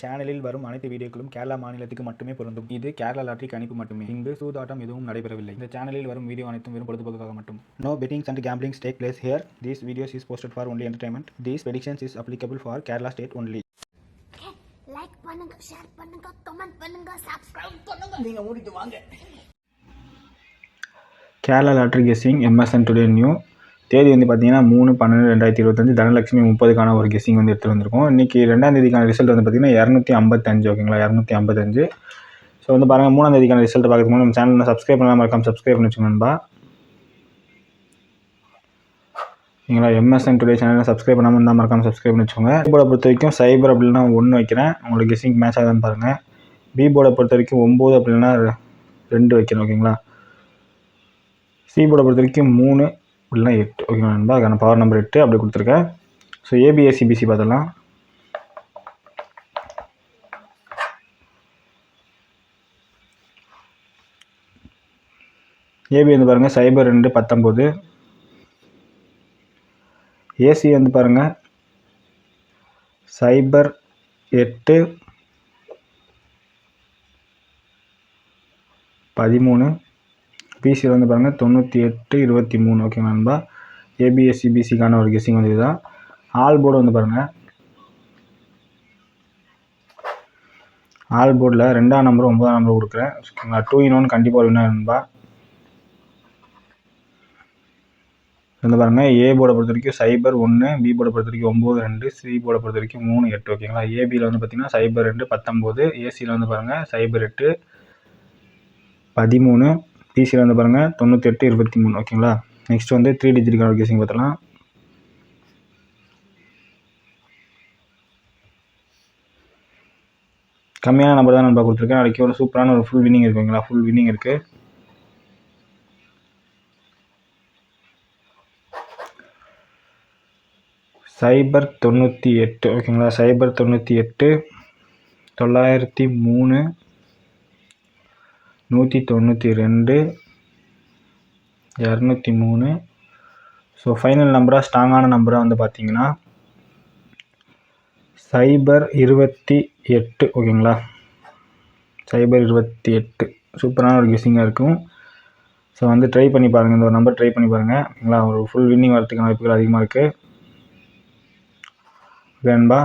சேனலில் வரும் அனைத்து வீடியோக்களும் கேரளா மாநிலத்துக்கு மட்டுமே பொருந்தும். இது கேரளா லாட்டரி கணிப்பு மட்டுமே. இங்கு சூதாட்டம் எதுவும் நடைபெறவில்லை. இந்த சேனலில் வரும் வீடியோ அனைத்தும் வெறும் பொழுதுபோக்காக மட்டும். No bettings and gamblings take place here. These videos is posted for only entertainment. These predictions is applicable for Kerala state only. Like பண்ணுங்க, ஷேர் பண்ணுங்க, கமெண்ட் பண்ணுங்க, சப்ஸ்கிரைப் பண்ணுங்க. நீங்க மூடிட்டு வாங்க. Kerala lottery guessing MSN today new. தேதி வந்து பார்த்தீங்கன்னா 3/12/2025 தனலட்சுமி 30க்கான ஒரு கெஸ்ஸிங் வந்து எடுத்து வந்திருக்கோம். இன்றைக்கி 2ஆம் தேதிக்கான ரிசல்ட் வந்து பார்த்தீங்கன்னா 255 ஓகேங்களா, 255. ஸோ வந்து பாருங்கள் 3ஆம் தேதிக்கான ரிசல்ட் பார்க்கறதுக்கு முன்னாடி நம்ம சேனலில் சப்ஸ்கிரைப் பண்ணாமல் இருக்காமல் சப்ஸ்கிரைப் பண்ணி வச்சுக்கோங்கப்பா. ஓகேங்களா, எம்எஸ்என் டுடே சேனலில் சப்ஸ்கிரைப் பண்ணாமல் இருந்தால் மறக்காமல் சப்ஸ்கிரைப் பண்ணி வச்சுக்கோங்க. பி போர்டை பொறுத்த வரைக்கும் சைபர் அப்படின்னா 1 வைக்கிறேன், உங்களுக்கு கெஸ்ஸிங் மேட்ச் ஆகுதான்னு பாருங்கள். பி போர்டை பொறுத்த வரைக்கும் 9 அப்படின்னா 2 வைக்கிறேன் ஓகேங்களா. சி போர்டை பொறுத்த வரைக்கும் 3 அப்படின்னா 8 ஓகேங்களா நண்பா. அதுக்கான பவர் நம்பர் 8 அப்படி கொடுத்துருக்கேன். ஸோ ஏபிஎஸ்சிபிசி பார்த்துடலாம். ஏபி வந்து பாருங்கள் சைபர் 2 19. ஏசி வந்து பாருங்கள் சைபர் 8 13. பிசியில் வந்து பாருங்கள் 98 23 ஓகேங்களா நண்பா. ஏபிஎஸ்சிபிசிக்கான ஒரு கெஸ்ஸிங் வந்து இதுதான். ஆல் போர்டு வந்து பாருங்கள், ஆல் போர்டில் 2ஆம் நம்பர் 9ஆம் நம்பர் கொடுக்குறேன் ஓகேங்களா. 2 in 1 கண்டிப்பாக வின்னா நண்பா. வந்து பாருங்கள் ஏ போர்டை பொறுத்த வரைக்கும் சைபர் 1, பி போர்டை பொறுத்த வரைக்கும் 9 2, சி போர்டை பொறுத்த வரைக்கும் 3 8 ஓகேங்களா. ஏபியில் வந்து பார்த்தீங்கன்னா சைபர் 2 19, ஏசியில் வந்து பாருங்கள் சைபர் 8 13, பிசியில் வந்து பாருங்கள் 98 23 ஓகேங்களா. நெக்ஸ்ட் வந்து 3 டிஜிட்டுக்கான கெஸ்ஸிங் பார்த்தலாம். கம்மியான நம்பர் தான் நண்பா கொடுத்துருக்கேன். நாளைக்கு ஒரு சூப்பரான ஒரு ஃபுல் வின்னிங் இருக்குங்களா, ஃபுல் வின்னிங் இருக்குது. சைபர் 98 ஓகேங்களா. சைபர் 98 903 192 203. ஸோ ஃபைனல் நம்பராக ஸ்ட்ராங்கான நம்பராக வந்து பார்த்தீங்கன்னா சைபர் 28 ஓகேங்களா. சைபர் 28 சூப்பரான ஒரு கெஸ்ஸிங்காக இருக்கும். ஸோ வந்து ட்ரை பண்ணி பாருங்கள், இந்த ஒரு நம்பர் ட்ரை பண்ணி பாருங்கள் ஓகேங்களா. ஒரு ஃபுல் வின்னிங் வரதுக்கான வாய்ப்புகள் அதிகமாக இருக்குது ஓகேன்பா.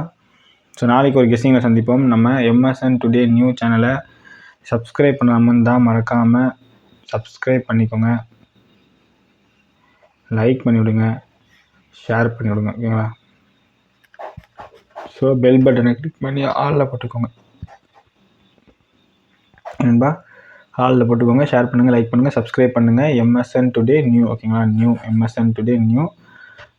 ஸோ நாளைக்கு ஒரு கெஸ்ஸிங்கில் சந்திப்போம். நம்ம எம்எஸ்என் டுடே நியூ சேனலை சப்ஸ்கிரைப் பண்ணாமல் இருந்தால் மறக்காமல் சப்ஸ்கிரைப் பண்ணிக்கோங்க, லைக் பண்ணிவிடுங்க, ஷேர் பண்ணிவிடுங்க ஓகேங்களா. ஸோ பெல் பட்டனை கிளிக் பண்ணி ஆளில் போட்டுக்கோங்க நண்பா. ஆளில் போட்டுக்கோங்க, ஷேர் பண்ணுங்கள், லைக் பண்ணுங்கள், சப்ஸ்கிரைப் பண்ணுங்கள். எம்எஸ்என் டுடே நியூ ஓகேங்களா. New MSN today new.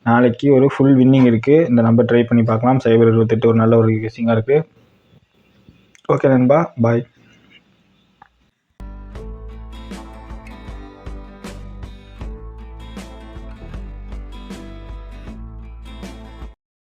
நாளைக்கு ஒரு ஃபுல் வின்னிங் இருக்குது. இந்த நம்பர் ட்ரை பண்ணி பார்க்கலாம். சைபர் 28 ஒரு நல்ல ஒரு கெஸ்ஸிங்காக இருக்குது. ஓகே நண்பா, பாய்.